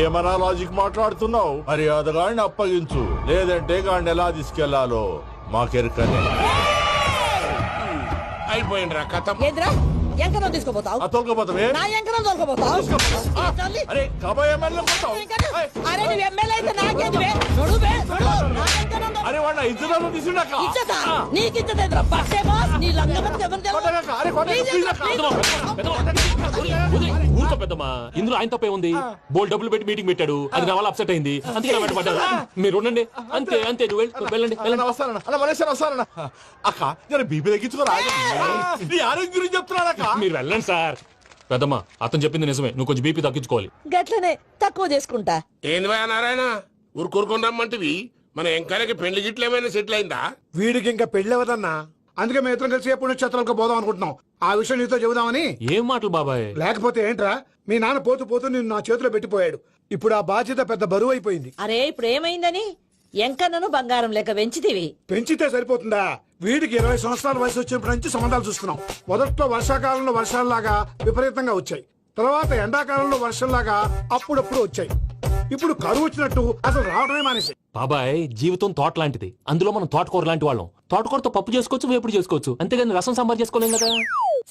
ఏమన్నా లాజిక్ మాట్లాడుతున్నావు? మర్యాదగాడిని అప్పగించు, లేదంటే గాడిని ఎలా తీసుకెళ్లాలో మాకెరకనే. అయిపోయిండ్రా కథ. ఎంకరం తీసుకోపోతావు? తోలుకోపోతావే? నా ఎంకరం తోలుకోపోతావు? అరే కాబోయే ఎమ్మెల్యే పోతావు. అరే నువ్వు ఎమ్మెల్యే అయితే నాకేంటివే? నడువే, నడు. నా ఎంకరం తోలు. అరే వాడిన ఇద్దరు తీసుకున్నాక ఇచ్చతా? నీకు ఇచ్చదేంద్రా? బస్సే బాస్, నీ లంగమతి ఎవరు ఊరుకో పెద్దమ్మా, ఇందులో ఆయన తప్పే ఉంది. బోల్ డబ్బులు పెట్టి మీటింగ్ పెట్టాడు, అది నా వల్ల అప్సెట్ అయింది, అందుకే నా వెంట పడ్డారు. మీరు ఉండండి, అంతే అంతే. నువ్వు వెళ్ళండి వెళ్ళండి. వస్తానన్నా అన్న మలేశ్వర వస్తానన్నా. అక్క జర బీపీ తగ్గించుకోరా. నీ ఆరోగ్యం గురించి చెప్తున్నాను అక్క. మీరు వెళ్ళండి సార్. పెద్దమ్మా అతను చెప్పింది నిజమే, నువ్వు కొంచెం బీపీ తగ్గించుకోవాలి. గట్లనే తక్కువ చేసుకుంటా. ఏంది భయ నారాయణ ఊరుకూరుకొని రమ్మంటివి? మన ఎంకాయకి పెళ్లి గిట్లు ఏమైనా సెటిల్ అయిందా? వీడికి ఇంకా పెళ్ళవదన్నా, అందుకే మేము ఇద్దరం కలిసి పుణ్యక్షేత్రాలకు పోదాం అనుకుంటున్నాం. ఆ విషయం నీతో చెబుదామని. ఏం మాటలు బాబాయ్? లేకపోతే ఏంట్రా, మీ నాన్న పోతూ పోతూ నిన్ను నా చేతిలో పెట్టిపోయాడు. ఇప్పుడు ఆ బాధ్యత పెద్ద బరువు అయిపోయింది. అరే ఇప్పుడు ఏమైందని? ఎంకన్నను బంగారం లెక్క పెంచితివి. పెంచితే సరిపోతుందా? వీడికి 20 సంవత్సరాల వయసు వచ్చినప్పటి నుంచి సంబంధాలు చూస్తున్నాం. మొదట్లో వర్షాకాలంలో వర్షాలలాగా విపరీతంగా వచ్చాయి, తర్వాత ఎండాకాలంలో వర్షంలాగా అప్పుడప్పుడు వచ్చాయి. ఇప్పుడు కరువు వచ్చినట్టు అసలు రావడమే మానేసి. బాబాయ్ జీవితం తోట లాంటిది, అందులో మనం తోటకూర లాంటి వాళ్ళం. తోటకూరతో పప్పు చేసుకోవచ్చు, వేపుడు చేసుకోవచ్చు, అంతేగాని రసం సాంబార్ చేసుకోలేం కదా.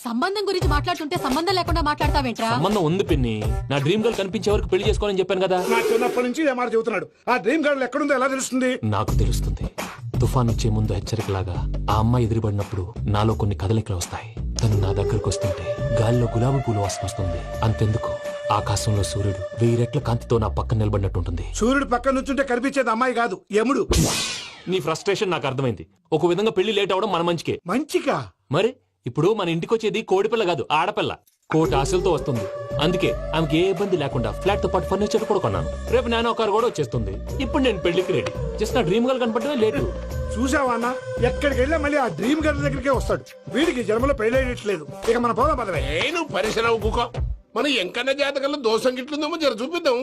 సంబంధం గురించి మాట్లాడుతుంటే సంబంధం లేకుండా మాట్లాడతావేంట్రా? సంబంధం ఉంది పిన్ని, నా డ్రీమ్ గర్ల్ కనిపించే వరకు పెళ్లి చేసుకోవాలని చెప్పాను కదా. నా చిన్నప్పటి నుంచి ఏ మాట చెబుతున్నాడు. ఆ డ్రీమ్ గర్ల్ ఎక్కడుందో ఎలా తెలుస్తుంది? నాకు తెలుస్తుంది. తుఫాన్ వచ్చే ముందు హెచ్చరికలాగా ఆ అమ్మాయి ఎదురుపడినప్పుడు నాలో కొన్ని కదలికలు వస్తాయి. తను నా దగ్గరకు వస్తుంటే గాలిలో గులాబీ పూలు వాసన వస్తుంది. అంతెందుకు, ఆకాశంలో సూర్యుడు 1000 రెట్ల కాంతితో నా పక్కన నిలబడినట్టుంటుంది. సూర్యుడు పక్కన నుంచుంటే కనిపించేది అమ్మాయి కాదు, యముడు. నీ ఫ్రస్ట్రేషన్ నాకు అర్థమైంది. ఒక విధంగా పెళ్లి లేట్ అవడం మన మంచికే. మంచిగా? మరి ఇప్పుడు మన ఇంటికి వచ్చేది కోడిపిల్ల కాదు, ఆడపిల్ల. కోటి ఆశలతో వస్తుంది. అందుకే ఆమెకి ఏ ఇబ్బంది లేకుండా ఫ్లాట్ తో పాటు ఫర్నిచర్ కూడా కొన్నాను. రేపు నానో కారు కూడా వచ్చేస్తుంది. ఇప్పుడు నేను పెళ్లికి రెడీ. జస్ట్ నా డ్రీమ్ గర్ల్ కనపడమే లేటు. చూసావా అన్న, ఎక్కడికి వెళ్ళా మళ్ళీ ఆ డ్రీమ్ గర్ల్ దగ్గరికే వస్తాడు. వీడికి జన్మలో పెళ్ళేయట్లేదు. ఇక మన పోదాం పదవే. నువ్వు పరిశ్రమ కుక. మన ఎంకన్న జాతకంలో దోషం గిట్లుందేమో జర చూపిద్దాం.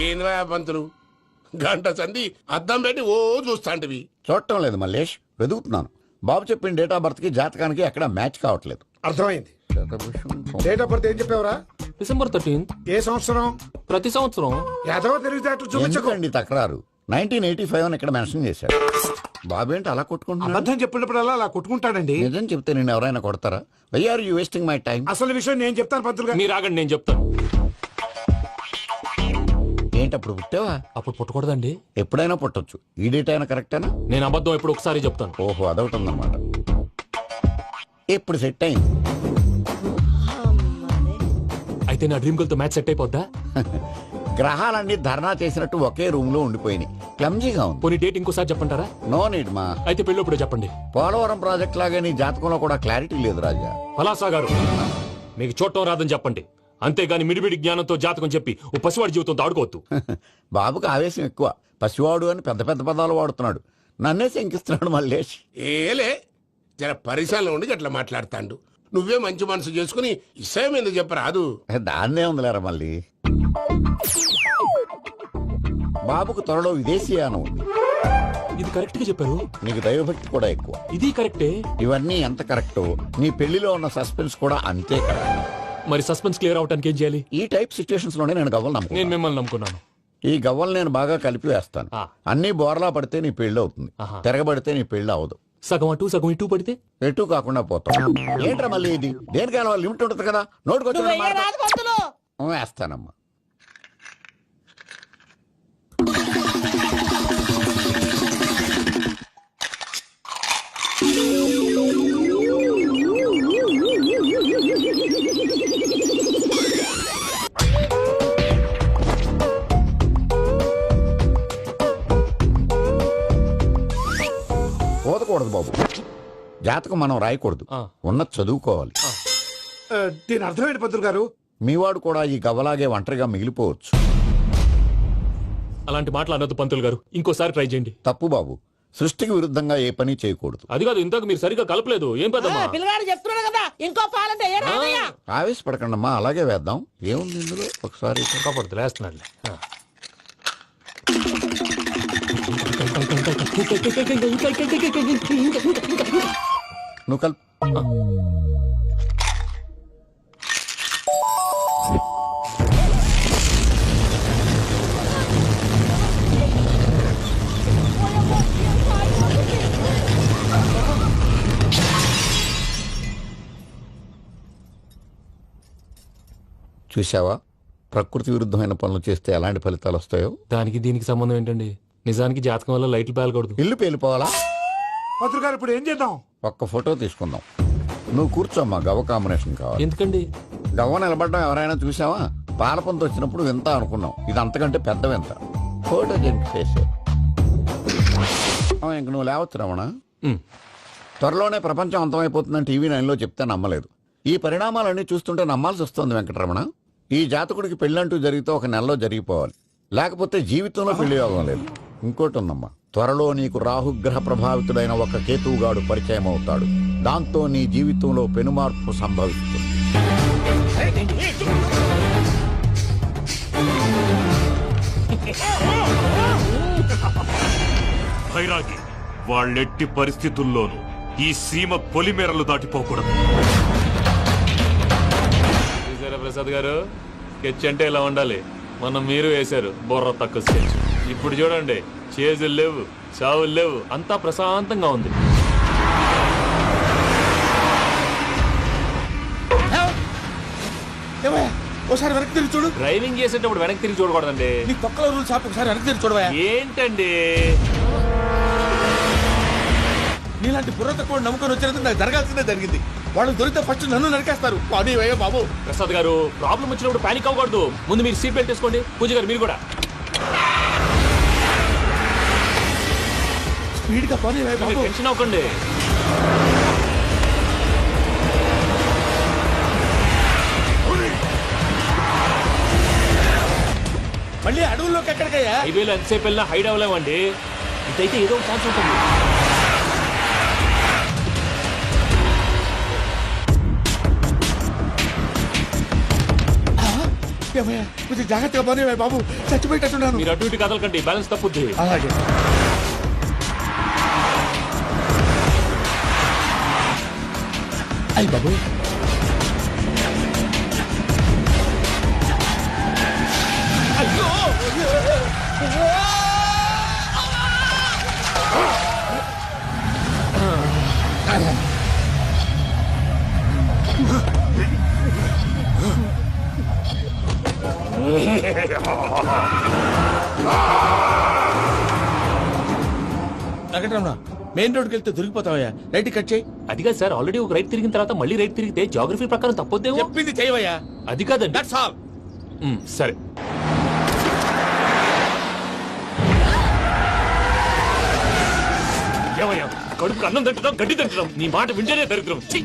ఏంది భయ పంతులు, గంట సంధి అద్దం పెట్టి ఓ చూస్తాంటివి. చూడటం లేదు మల్లేష్, వెతుకుతున్నాను. బాబు చెప్పిన డేట్ ఆఫ్ బర్త్ కి జాతకానికి ఎక్కడ మ్యాచ్ కావట్లేదు. అర్థమైంది. డేట్ ఆఫ్ బర్త్ ఏం చెప్పావురా? December 13th. ఏ సంవత్సరం? ప్రతి సంవత్సరం. ఎదవ తెలివితేటలు చూపించకండి. ఎందుకండి తక్రారు? 1985 అని ఇక్కడ మెన్షన్ చేశాడు. బాబు ఏంటి అలా కొట్టుకుంటున్నాడు? అబద్ధం చెప్పినప్పుడల్లా అలా కొట్టుకుంటాడండి. నిజం చెప్తే నేను ఎవరైనా కొడతారా? Why are you wasting my time? అసలు విషయం నేను చెప్తాను పంతులు గారు. మీరు ఆగండి, నేను చెప్తాను. ఏంటి అప్పుడు పుట్టావా? అప్పుడు పుట్టకూడదండి. ఎప్పుడైనా పుట్టొచ్చు. ఈ డేట్ అయినా కరెక్టేనా? నేను అబద్ధం ఎప్పుడు ఒకసారి చెప్తాను. ఓహో, అదొకటి ఉందన్నమాట. ఇప్పుడు సెట్ అయింది. అయితే నా డ్రీమ్ గర్ల్ తో మ్యాచ్ సెట్ అయిపోద్దా? గ్రహాలన్నీ ధర్నా చేసినట్టు ఒకే రూమ్ లో ఉండిపోయినాయి. క్లమ్జీగా ఉంది. పోనీ డేట్ ఇంకోసారి చెప్పంటారా? నో నీడ్ మా. అయితే పెళ్ళప్పుడు చెప్పండి. పోలవరం ప్రాజెక్ట్ లాగా నీ జాతకంలో కూడా క్లారిటీ లేదు రాజా. పలాసా గారు, మీకు చూడటం రాదని చెప్పండి. అంతేగాని మిడిమిడి జ్ఞానంతో జాతకం చెప్పి ఓ పసివాడి జీవితంతో ఆడుకోవద్దు. బాబుకి ఆవేశం ఎక్కువ. పసివాడు అని పెద్ద పెద్ద పదాలు వాడుతున్నాడు. నన్నే శంకిస్తున్నాడు మల్లేష్. ఏలే జర పరిశ్రమలో ఉండి అట్లా మాట్లాడతాండు. నువ్వే మంచి మనసు చేసుకుని ఇష్టం ఎందుకు చెప్పరాదు? దాన్నే ఉందిలేరా మళ్ళీ. బాబుకు త్వరలో విదేశీయానం ఉంది. ఇది కరెక్ట్ గా చెప్పారు. నీకు దైవభక్తి కూడా ఎక్కువ. ఇది కరెక్టే. ఇవన్నీ ఎంత కరెక్టో నీ పెళ్లిలో ఉన్న సస్పెన్స్ కూడా అంతే కరెక్ట్. మరి సస్పెన్స్ క్లియర్ అవడానికి ఏం చేయాలి? ఈ టైప్ సిచ్యువేషన్స్ లోనే నేను గవ్వలు నేను నమ్ముకున్నాను. మిమ్మల్ని నమ్ముకున్నాను. ఈ గవ్వలు నేను బాగా కలిపి వేస్తాను. అన్ని బోర్లా పడితే నీ పెళ్లి అవుతుంది. తిరగబడితే నీ పెళ్లి అవదు. సగం అటు సగం ఇటు పడితే ఎటు కాకుండా పోతాం. ఏంట్రా మళ్ళీ ఇది? దేనికైనా లిమిట్ ఉంటుంది కదా. నోటుకొచ్చి రాదు పంతులు. వేస్తానమ్మా. పోదకూడదు బాబు. జాతకం మనం రాయకూడదు, ఉన్నది చదువుకోవాలి. దీని అర్థమైంది పంతులు గారు. మీవాడు కూడా ఈ గవ్వలాగే ఒంటరిగా మిగిలిపోవచ్చు. అలాంటి మాటలు అనొద్దు పంతులు గారు, ఇంకోసారి ట్రై చేయండి. తప్పు బాబు. సృష్టికి విరుద్ధంగా ఏ పని చేయకూడదు. అది కాదు, ఇంతకు మీరు సరిగ్గా కలపలేదు. ఏం పెద్దమ్మా? పిల్లగాడు చెప్తున్నాడు కదా, ఇంకో పాలంటే ఏ రాదయ్యా. ఆవేశపడకండమ్మా, అలాగే వేద్దాం. ఏముంది ఇందులో? ఒకసారి కాపాడుతు లేస్తున్నాడు. నువ్వు కల్ చూసావా, ప్రకృతి విరుద్ధమైన పనులు చేస్తే ఎలాంటి ఫలితాలు వస్తాయో. దానికి దీనికి సంబంధం ఏంటండి? నిజానికి జాతకం వల్ల లైట్లు పేలకూడదు. ఇల్లు పేలిపోవాలా? మంత్రి గారు ఇప్పుడు ఏం చేద్దాం? ఒక్క ఫోటో తీసుకుందాం. నువ్వు కూర్చోమ్మా, గవ్వ కాంబినేషన్ కావాలి. ఎందుకండి? గవ్వ నిలబడడం ఎవరైనా చూసావా? పాలపంత వచ్చినప్పుడు వింత అనుకున్నాం, ఇది అంతకంటే పెద్ద వింత. ఫోటో చేసే ఇంక నువ్వు లేవచ్చు రమణ. ఉమ్. త్వరలోనే ప్రపంచం అంతమైపోతుందని టీవీ 9లో చెప్తే నమ్మలేదు. ఈ పరిణామాలన్నీ చూస్తుంటే నమ్మాల్సి వస్తుంది వెంకటరమణ. ఈ జాతకుడికి పెళ్ళంటూ జరిగితే ఒక నెలలో జరిగిపోవాలి, లేకపోతే జీవితంలో పెళ్లి యోగం లేదు. ఇంకోటి ఉందమ్మా, త్వరలో నీకు రాహుగ్రహ ప్రభావితుడైన ఒక కేతువుగాడు పరిచయం అవుతాడు. దాంతో నీ జీవితంలో పెనుమార్పు సంభవిస్తుంది. భైరాగి, వాళ్ళెట్టి పరిస్థితుల్లోనూ ఈ సీమ పొలిమేరలు దాటిపోకూడదు. చూసారా ప్రసాద్ గారు, స్కెచ్ అంటే ఇలా ఉండాలి. మొన్న మీరు వేశారు బుర్ర తక్కువ స్కెచ్. ఇప్పుడు చూడండి, చేజులు లేవు, చావులు లేవు, అంతా ప్రశాంతంగా ఉంది. ఒకసారి వెనక్కి తిరిగి చూడు. డ్రైవింగ్ చేసేటప్పుడు వెనక్కి తిరిగి చూడకూడదండి. నీ తొక్కల రూల్స్ ఆపి ఒకసారి వెనక్కి తిరిగి చూడవా. ఏంటండి? నీలాంటి బుర్ర తక్కువ నమ్ముకొని వచ్చినందుకు నాకు జరగాల్సిందే జరిగింది. వాళ్ళు దొరికితే ఫస్ట్ నన్ను నరికేస్తారు. అది వయ్యా బాబు. ప్రసాద్ గారు, ప్రాబ్లం వచ్చినప్పుడు పానిక్ అవ్వకూడదు. ముందు మీరు సీట్ బెల్ట్ వేసుకోండి. పూజ గారు మీరు కూడా స్పీడ్ గా పని బాబు. టెన్షన్ అవ్వకండి. మళ్ళీ అడవుల్లోకి ఎక్కడికయ్యా? హైవేలో ఎంతసేపు వెళ్ళినా హైడ్ అవ్వలేమండి. ఇదైతే ఏదో ఒక ఛాన్స్ ఉంటుంది. ఏమయ్యా, కొంచెం జాగ్రత్తగా పని బాబు. చచ్చిపోయేటట్టున్నాను. మీరు అటు ఇటు కదలకండి, బ్యాలెన్స్ తప్పుద్ది. అలాగే. అయ్యి బాబు, అయ్యో. వెంకటరమణ, మెయిన్ రోడ్కి వెళ్తే దొరికిపోతావయ్యా. రైట్ కట్ చేయి. అది కాదు సార్, ఆల్రెడీ ఒక రైట్ తిరిగిన తర్వాత మళ్ళీ రైట్ తిరిగితే జాగ్రఫీ ప్రకారం తప్పొద్దేమో. చెప్పింది చేయవయ్యా. అది కాదండి. That's all. సరే. ఏమయ్యా, కడుపుకి అన్నం తింటున్నాం, గడ్డి తింటున్నాం. నీ మాట వింటేనే దరిద్రం. ఛీ!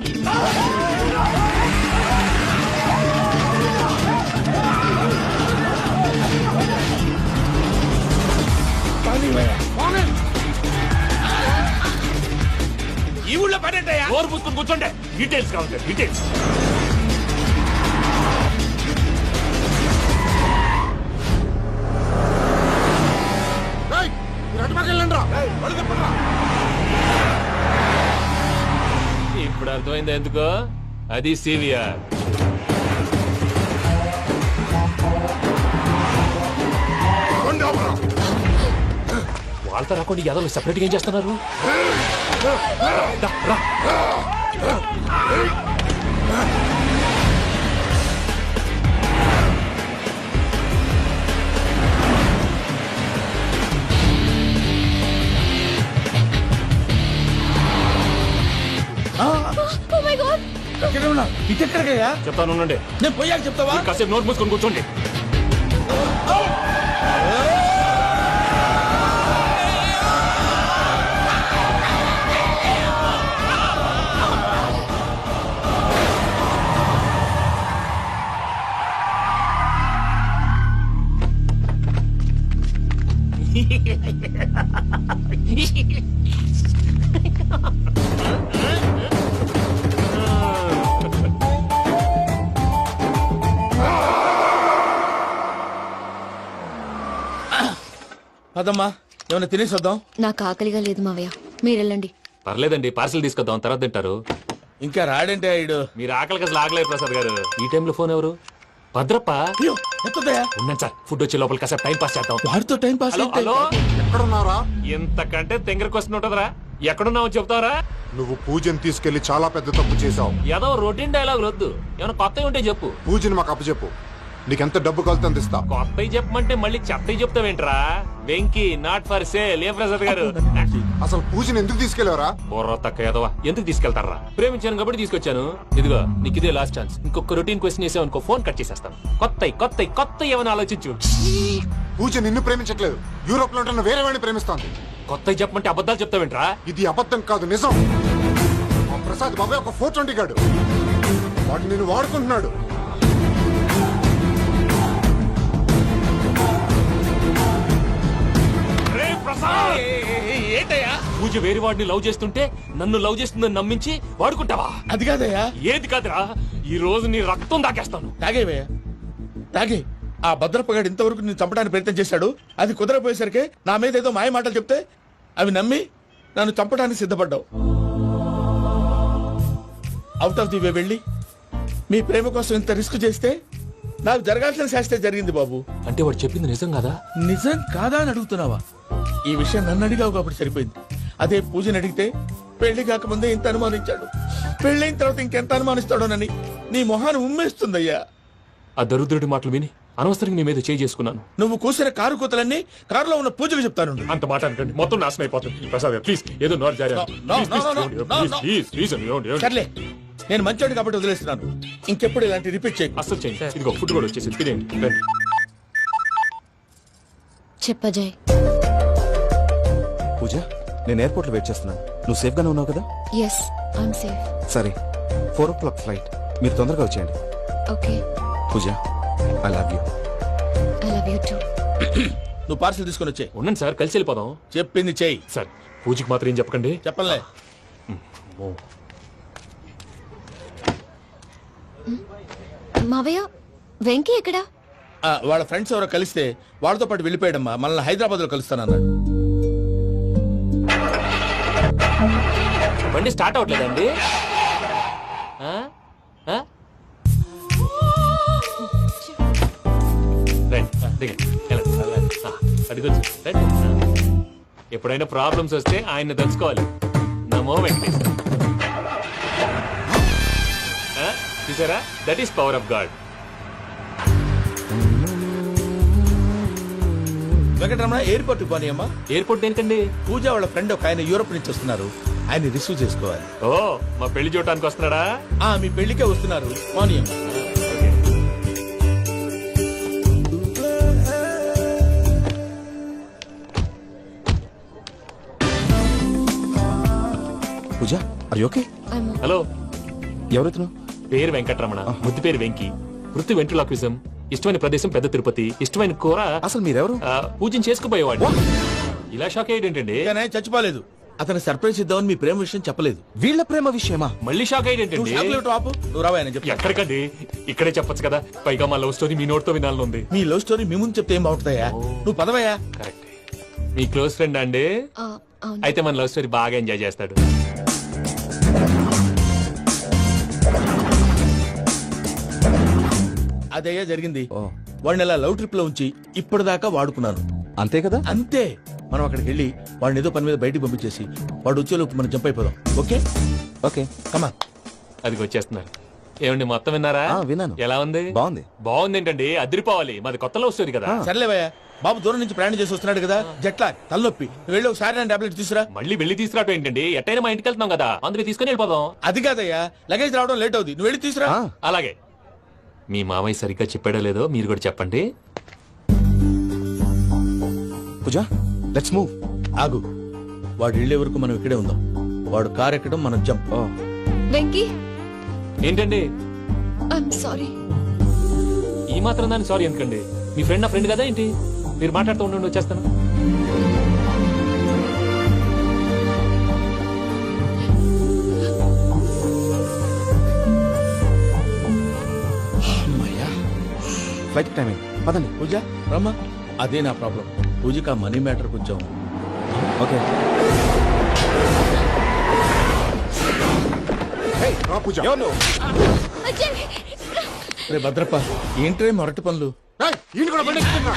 ఈ ఊళ్ళో పని ఏంటయ్యా? నోరు పూసుకొని కూర్చోండి. డీటెయిల్స్ కావాలి, డీటెయిల్స్. ఇప్పుడు అర్థమైంది ఎందుకో. అది సివిఆర్. వాళ్ళతో రాకుండా యాదవ్ సెపరేట్గా ఏం చేస్తున్నారు? రా. ఇటెక్కడికయ్యా? చెప్తాను ఉండండి. నేను పోయాక చెప్తావా? కాసేపు నోట్ మూసుకొని కూర్చోండి. అదమ్మా, ఏమైనా తినేసి వద్దాం. నాకు ఆకలిగా లేదు మావయ్య, మీరు వెళ్ళండి. పర్లేదండి, పార్సిల్ తీసుకొద్దాం, తర్వాత తింటారు. ఇంకా రాడంటే ఆయుడు. మీరు ఆకలికి అసలు ఆగలేదు ప్రసాద్ గారు. ఈ టైంలో ఫోన్ ఎవరు? భద్రప్ప. అయ్యో ఎత్తదయ్యా. ఉన్నాను సార్, ఫుడ్ వచ్చే లోపల కాసేపు టైం పాస్ చేద్దాం. వాడితో టైం పాస్ హలో అయితే హలో, ఎక్కడున్నారా? ఇంతకంటే తెంగర క్వశ్చన్ ఉంటుందిరా. ఎక్కడున్నావు చెప్తావరా? నువ్వు పూజని తీసుకెళ్లి చాలా పెద్ద తప్పు చేశావు. ఏదో రొటీన్ డైలాగ్ వద్దు, ఏమైనా కొత్తవి ఉంటే చెప్పు. పూజని మాకు అప్పచెప్పు. నీకెంత డబ్బు కలితే అంత ఇస్తా. కొత్తవి చెప్పమంటే మళ్ళీ చెత్తవి చెప్తావేంట్రా? Venky not for sale. ఏ ప్రసాద్ గారు? అసలు పూజని ఎందుకు తీసుకెళ్లేవరా? బుర్ర తక్క ఏదవా, ఎందుకు తీసుకెళ్తారా? ప్రేమించాను కాబట్టి తీసుకొచ్చాను. ఇదిగో నీకు ఇదే లాస్ట్ ఛాన్స్. ఇంకొక రొటీన్ క్వశ్చన్ చేసావు అనుకో, ఫోన్ కట్ చేసేస్తాను. కొత్త ఏమైనా ఆలోచించు. పూజ నిన్ను ప్రేమించట్లేదు, యూరోప్ లో ఉంటున్న వేరే వాడిని ప్రేమిస్తోంది. కొత్తవి చెప్పమంటే అబద్ధాలు చెప్తావేంట్రా? ఇది అబద్ధం కాదు, నిజం. మా ప్రసాద్ బాబాయ్ ఒక 420 గాడు. వాడు నిన్ను వాడుకుంటున్నాడు. ఏంటయ్యా? పూజ వేరే వాడిని లవ్ చేస్తుంటే నన్ను లవ్ చేస్తుందని నమ్మించి వాడుకుంటావా? అది కాదయ్యా. ఏది కాదురా, ఈ రోజు నీ రక్తం దాకేస్తాను. తాగేవయ్యా తాగే. ఆ భద్రప్పగాడు ఇంతవరకు నేను చంపడానికి ప్రయత్నం చేశాడు. అది కుదరపోయేసరికి నా మీద ఏదో మాయ మాటలు చెప్తే అవి నమ్మి నన్ను చంపడానికి సిద్ధపడ్డావు. అవుట్ ఆఫ్ ది వే వెళ్ళి మీ ప్రేమ కోసం ఇంత రిస్క్ చేస్తే నాకు జరగాల్సిన శాస్త్రే జరిగింది బాబు. అంటే వాడు చెప్పింది నిజం కదా? నిజం కాదా అని అడుగుతున్నావా? ఈ విషయం నన్ను అడిగావు కాబట్టి సరిపోయింది. అదే పూజని అడిగితే పెళ్లి కాకముందే ఇంత అనుమానించాడు, పెళ్ళైన తర్వాత ఇంకెంత అనుమానిస్తాడోనని నీ మొహాన్ని ఉమ్మేస్తుందయ్యా. ఆ దరిద్రుడి మాటలు విని అనవసరంగా నీ మీద చేయి చేసుకున్నాను. నువ్వు కూసిన కారు కూతలన్నీ కారులో ఉన్న పూజకు చెప్తాను. అంత మాట అనకండి, మొత్తం నాశనం అయిపోతుంది. ప్రసాద్ గారు ప్లీజ్, ఏదో నోరు జారీ. సర్లే, నేను మంచోడు కాబట్టి వదిలేస్తున్నాను. ఇంకెప్పుడు ఇలాంటి రిపీట్ చేయి. అసలు చేయండి. ఇదిగో ఫుడ్ కూడా వచ్చేసి తినేయండి. రండి. చెప్పజాయ్. పూజ, నేను ఎయిర్పోర్ట్ లో వెయిట్ చేస్తున్నాను. నువ్వు సేఫ్ గానే ఉన్నావు కదా? Yes, I'm safe. సరే, 4 o'clock ఫ్లైట్. మీరు తొందరగా వచ్చేయండి. Okay. Pooja, I love you. I love you too. నువ్వు పార్సల్ తీసుకొని వచ్చే. ఉండండి సార్, కలిసి వెళ్ళిపోదాం. చెప్పింది చెయ్యి. సార్, పూజకి మాత్రం ఏం చెప్పకండి. చెప్పలే. మావయ్య, వెంకీ ఎక్కడా? వాళ్ళ ఫ్రెండ్స్ ఎవరో కలిస్తే వాళ్ళతో పాటు వెళ్ళిపోయాడమ్మా. మనల్ని హైదరాబాద్ లో కలుస్తానన్నాడు. బండి స్టార్ట్ అవ్వట్లేదండి. ఎప్పుడైనా ప్రాబ్లమ్స్ వస్తే ఆయన్ని తెలుసుకోవాలి. నమో వెంకటేశ్వర. చూసారా, that is power of God. Venkataramana, airport పోనీ అమ్మా. ఎయిర్పోర్ట్ దేనికండి? పూజ వాళ్ళ ఫ్రెండ్ ఒక ఆయన యూరోప్ నుంచి వస్తున్నారు. ఆయన రిసీవ్ చేసుకోవాలి. ఓ, మా పెళ్లి చూడటానికి వస్తున్నాడా? మీ పెళ్లికే వస్తున్నారు. పోనీ అమ్మా. పూజ, ఆర్ యు ఓకే? హలో, ఎవరెత్తును? పేరు వెంకటరమణ, ముద్దు పేరు వెంకీ, వృత్తి వెంట్రులాక్విజం, ఇష్టమైన ప్రదేశం పెద్ద తిరుపతి, ఇష్టమైన కూర. అసలు మీరెవరు? పూజను చేసుకుపోయేవాడు. ఇలా షాక్ అయ్యేటండి. కానీ ఆయన చచ్చిపోలేదు. అతను సర్ప్రైజ్ ఇద్దామని మీ ప్రేమ విషయం చెప్పలేదు. వీళ్ళ ప్రేమ విషయమా? మళ్ళీ షాక్ అయ్యేటండి. నువ్వు రావా అని చెప్పి. ఎక్కడికండి, ఇక్కడే చెప్పొచ్చు కదా. పైగా మా లవ్ స్టోరీ మీ నోట్తో వినాలని ఉంది. మీ లవ్ స్టోరీ మీ ముందు చెప్తే ఏం బాగుంటుందయ్యా? నువ్వు పదవయ్యా. కరెక్ట్. మీ క్లోజ్ ఫ్రెండ్ అండి? అవును. అయితే మన లవ్ స్టోరీ బాగా ఎంజాయ్ చేస్తాడు. అదయ్యా జరిగింది. వాడిని అలా లవ్ ట్రిప్ లో ఉంచి ఇప్పటిదాకా వాడుకున్నాను. అంతే కదా? అంతే. మనం అక్కడికి వెళ్ళి వాడిని ఏదో పని మీద బయటికి పంపించేసి వాడు వచ్చేలోపు మనం జంప్ అయిపోదాం. ఓకే ఓకే, కమా. అది వచ్చేస్తున్నారు. ఏమండి, మొత్తం విన్నారా? విన్నాను. ఎలా ఉంది? బాగుంది. బాగుంది ఏంటండి, అదిరిపోవాలి. మాది కొత్త లవ్ స్టోరీ కదా. సర్లేవయ్యా, బాబు దూరం నుంచి ప్రయాణం చేసి వస్తున్నాడు కదా, జట్లా తలనొప్పి. నువ్వు వెళ్ళి ఒకసారి నా టాబ్లెట్ తీసుకురా. మళ్ళీ వెళ్ళి తీసుకురావటం ఏంటండి? ఎట్టైనా మా ఇంటికి వెళ్తున్నాం కదా, అందుకే తీసుకుని వెళ్ళిపోదాం. అది కాదయ్యా, లగేజ్ రావడం లేట్ అవుతుంది. నువ్వు వెళ్ళి తీసుకురా. అలాగే. మీ మామయ్య సరిగ్గా చెప్పాడో లేదో మీరు కూడా చెప్పండి. పూజ, లెట్స్ మూవ్. ఆగు, వాడు వెళ్ళే వరకు మనం ఇక్కడే ఉందాం. వాడు కార్ ఎక్కడం, మనం జంప్. వెంకీ, ఏంటండి ఐఎమ్ సారీ. ఈ మాత్రం దాన్ని సారీ ఎందుకండి? మీ ఫ్రెండ్ నా ఫ్రెండ్ కదా ఏంటి? మీరు మాట్లాడుతూ ఉండండి, వచ్చేస్తాను. ఫ్లైట్ టైమింగ్, పదండి. పూజ రమ్మా. అదే నా ప్రాబ్లం. పూజకి ఆ మనీ మ్యాటర్ కొంచెం. ఓకే. ఎవరు నువ్వు? రే భద్రప్ప ఏంట్రే మొరటి పనులు? ఈయన కూడా బండి ఎక్కుతున్నా.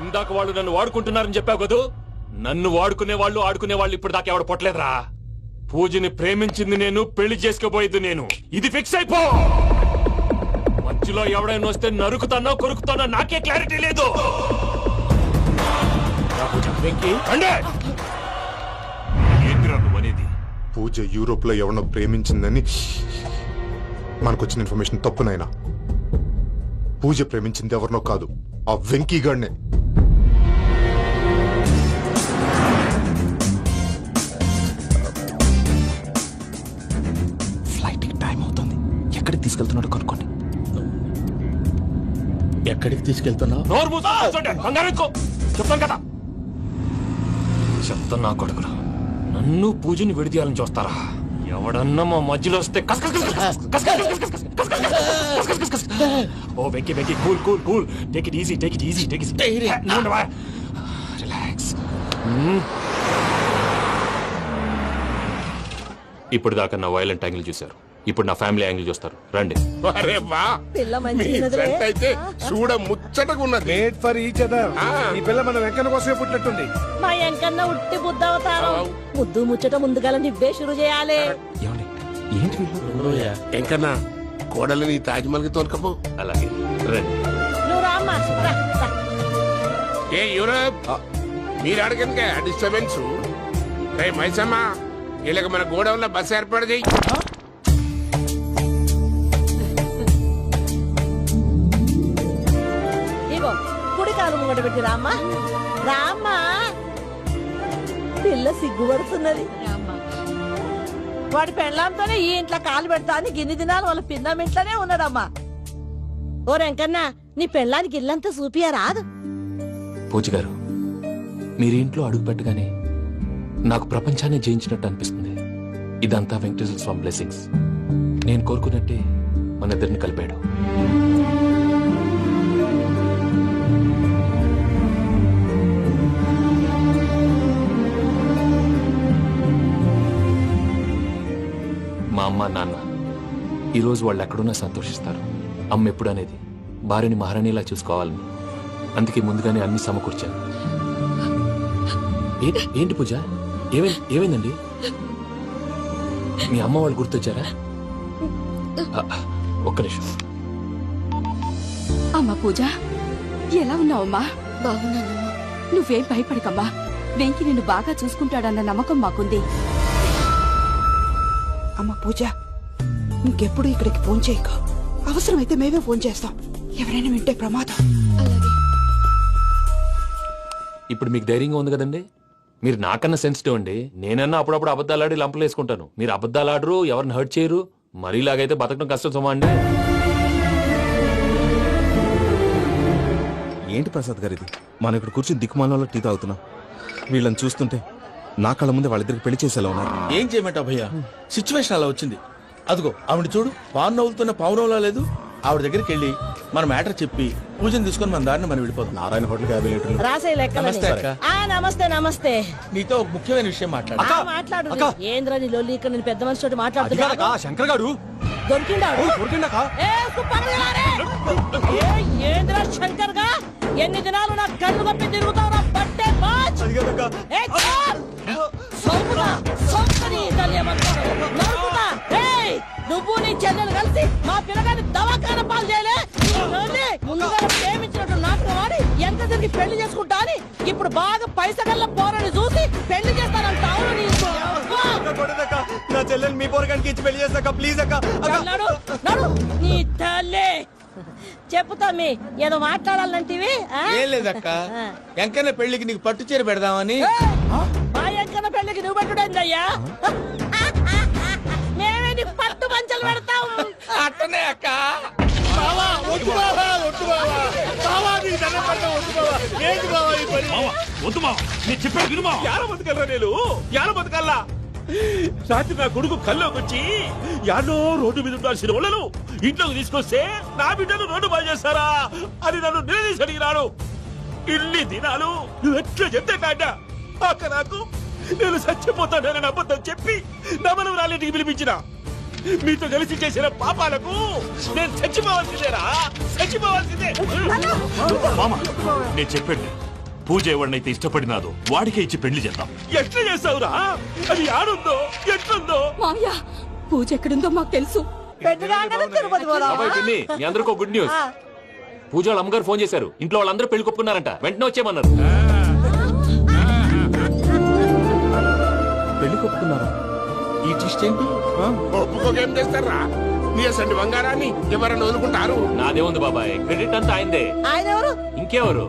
ఇందాక వాళ్ళు నన్ను వాడుకుంటున్నారని చెప్పావు కదూ. నన్ను వాడుకునే వాళ్ళు ఆడుకునే వాళ్ళు ఇప్పుడు దాకా ఎవడు పొట్టలేదురా. పూజని ప్రేమించింది నేను, పెళ్లి చేసుకోబోయేది నేను. ఇది ఫిక్స్ అయిపో. మధ్యలో ఎవడైనా వస్తే నరుకుతానో కొరుకుతానో నాకే క్లారిటీ లేదు. ఏంటిరా నువ్వు అనేది? పూజ యూరోప్ లో ఎవరినో ప్రేమించిందని మనకొచ్చిన ఇన్ఫర్మేషన్ తప్పునైనా. పూజ ప్రేమించింది ఎవరినో కాదు, ఆ వెంకీగాడినే. ఫ్లైట్ టైం అవుతుంది. ఎక్కడికి తీసుకెళ్తున్నాడో కనుక్కోండి. ఎక్కడికి తీసుకెళ్తున్నావు? నోరు మూసుకొని కూర్చోండి. కంగారు ఎందుకు? చెప్తాను కదా. చెప్తాను నా కొడుకులు. నన్ను పూజని విడిదీయాలని చూస్తారా? ఎవడన్నా మా మధ్యలో వస్తే ఓ Venky Venky cool cool cool. Take it easy, take it easy, take it relax. ఇప్పుడు దాకా నా వైలెంట్ యాంగిల్ చూశారు, ఇప్పుడు నా ఫ్యామిలీ యాంగిల్ చూస్తారు. రండి. అరే వా, పిల్ల మీ మంచిగున్నదిలే. జంట అయితే చూడ ముచ్చటగా ఉన్నది. Made for each other. ఈ పిల్ల మన వెంకన్న కోసమే పుట్టినట్టుంది. మా ఎంకన్నా ఉట్టి బుద్ధ అవతారం. ముద్దు ముచ్చట ముందుగా నువ్వే షురు చేయాలి. ఏమండి ఏంటి వీళ్ళు? ఎంకన్నా కోడలని తాజ్మహల్ కి తోలుకపో. అలాగే రండి. నువ్వు రామ్మా, రా, రా. ఏ యూరోప్, మీరు అడగనుక డిస్టర్బెన్స్. రే మైసమ్మ, వీళ్ళకి మన గోడౌన్ లో బస్సు ఏర్పాటు చేయి. ఇగో కుడి కాలు ముంగట పెట్టి రామ్మా, రామ్మా. పిల్ల సిగ్గుపడుతున్నది. వాడి పెళ్ళాంతోనే ఈ ఇంట్లో కాలు పెడతా అని గిన్ని దినాలు వాళ్ళ పిన్నం ఇంట్లోనే ఉన్నాడమ్మా. ఓ వెంకన్న, నీ పెళ్ళానికి ఇల్లంతా చూపియా రాదు. పూజ గారు, మీరు ఇంట్లో అడుగు పెట్టగానే నాకు ప్రపంచాన్ని జయించినట్టు అనిపిస్తుంది. ఇదంతా వెంకటేశ్వర స్వామి బ్లెస్సింగ్స్. నేను కోరుకున్నట్టే మన ఇద్దరిని కలిపాడు. మా అమ్మ నాన్న ఈరోజు వాళ్ళు ఎక్కడున్నా సంతోషిస్తారు. అమ్మ ఎప్పుడు అనేది భార్యని మహారాణిలా చూసుకోవాలని, అందుకే ముందుగానే అన్ని సమకూర్చాను. ఏంటి పూజ, ఏమైందండి? మీ అమ్మ వాళ్ళు గుర్తొచ్చారా? ఒక్క నిమిషం. అమ్మా పూజ, ఎలా ఉన్నావమ్మా? బాగున్నానమ్మా. నువ్వేం భయపడకమ్మా. వెంకి నిన్ను బాగా చూసుకుంటాడన్న నమ్మకం మాకుంది. అమ్మ పూజ, ఇంకెప్పుడు ఇక్కడికి ఫోన్ చేయకు. అవసరమైతే మేమే ఫోన్ చేస్తాం. ఎవరైనా వింటే ప్రమాదం. అలాగే. ఇప్పుడు మీకు ధైర్యంగా ఉంది కదండి? మీరు నాకన్నా సెన్సిటివ్ అండి. నేనన్నా అప్పుడప్పుడు అబద్ధాలాడి లంపలు వేసుకుంటాను. మీరు అబద్ధాలాడరు, ఎవరిని హర్ట్ చేయరు. మరీలాగైతే బతకడం కష్టం సుమా అండి. ఏంటి ప్రసాద్ గారు ఇది? మనం ఇక్కడ కూర్చుని దిక్కుమాలలో టీ తాగుతున్నాం. వీళ్ళని చూస్తుంటే నా కళ్ళ ముందే వాళ్ళిద్దరికి పెళ్లి చేసేలా ఉన్నారు. ఏం చేయమంటావు భయ్యా, సిచ్యువేషన్ అలా వచ్చింది. అదిగో ఆవిడ చూడు, పావు నవ్వుతున్న పావునవ్వులా లేదు. ఆవిడ దగ్గరికి వెళ్ళి మన మ్యాటర్ చెప్పి పూజను తీసుకొని మన దారిని మనం వెళ్ళిపోతాం. నారాయణ హోటల్ 50 లీటర్లు. రాసే లెక్కలని. నమస్తే అక్క. నమస్తే నమస్తే. నీతో ఒక ముఖ్యమైన విషయం మాట్లాడు. మాట్లాడు. ఏంద్రా నీ లొల్లి? ఇక్కడ నేను పెద్ద మనిషి తోటి మాట్లాడుతున్నా. శంకర్ గారు దొరికిండాడు. ఏంద్రా శంకర్ గా? ఎన్ని దినాలు నా కళ్ళు కప్పి తిరుగుతావు నా పట్టే బాచ్. నువ్వు నీ చెల్లెలు కలిసి మా పిల్లగాని దవాఖాన పాలు చేయలే. ముందుగా ప్రేమించినట్టు నాటకం ఆడి ఎంత తిరిగి పెళ్లి చేసుకుంటా అని ఇప్పుడు బాగా పైసగల్ల పోరని చూసి పెళ్లి చేస్తానంటావు. నా చెల్లెలు మీ పోరగానికి ఇచ్చి పెళ్లి చేస్తాక ప్లీజ్ అక్క. నడు నీ తల్లి. చెప్పుతా మీ ఏదో మాట్లాడాలంటివి. ఏం లేదక్క, ఎంకన్న పెళ్లికి నీకు పట్టు చీర పెడదామని. మా ఎంకన్న పెళ్లికి నువ్వు పెట్టుడేందయ్యా? మేమే నీకు పట్టు పంచలు పెడతాం. అట్టనే అక్క. వద్దు మావా, నేను చెప్పాను విను మావా. యాడ బతకల్లా నేను? యాడ బతకల్లా? రాత్రి నా కొడుకు కల్లోకి వచ్చి యాడో రోడ్డు మీద ఉండాల్సిన వాళ్ళను ఇంట్లోకి తీసుకొస్తే నా బిడ్డను రోడ్డు బాగా చేస్తారా అని నన్ను నిలదీసి అడిగినాడు. ఇన్ని దినాలు నువ్వు ఎట్లా చెప్తే కాడ అక్క నాకు నేను చచ్చిపోతానని అబద్ధం చెప్పి నా మనవరాలింటికి పిలిపించిన. మీతో కలిసి చేసిన పాపాలకు నేను చచ్చిపోవాల్సిందేరా, చచ్చిపోవాల్సిందే. మామ నేను చెప్పండి, పూజ ఎవరినైతే ఇష్టపడినాదో వాడికే ఇచ్చి పెళ్లి చేద్దాం. ఎట్లా చేస్తావురా? అది ఆడుందో ఎట్లుందో? మామయ్య, పూజ ఎక్కడుందో మాకు తెలుసు. తిరుపతి పోదామా? బాబాయ్ పిన్ని, మీ అందరికీ గుడ్ న్యూస్. పూజ వాళ్ళ అమ్మగారు ఫోన్ చేశారు. ఇంట్లో వాళ్ళందరూ పెళ్లి కొప్పుకున్నారంట. వెంటనే వచ్చేయమన్నారు. పెళ్లి కొప్పుకున్నారా? ఈ ట్విస్ట్ ఏంటి? ఒప్పుకోకేం చేస్తారా? నీ అసలు బంగారాన్ని ఎవరన్నా వదులుకుంటారు? నాదే ఉంది బాబాయ్, క్రెడిట్ అంతా ఆయనదే. ఆయన ఎవరు? ఇంకెవరు?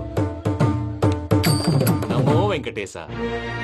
నమో వెంకటేశ.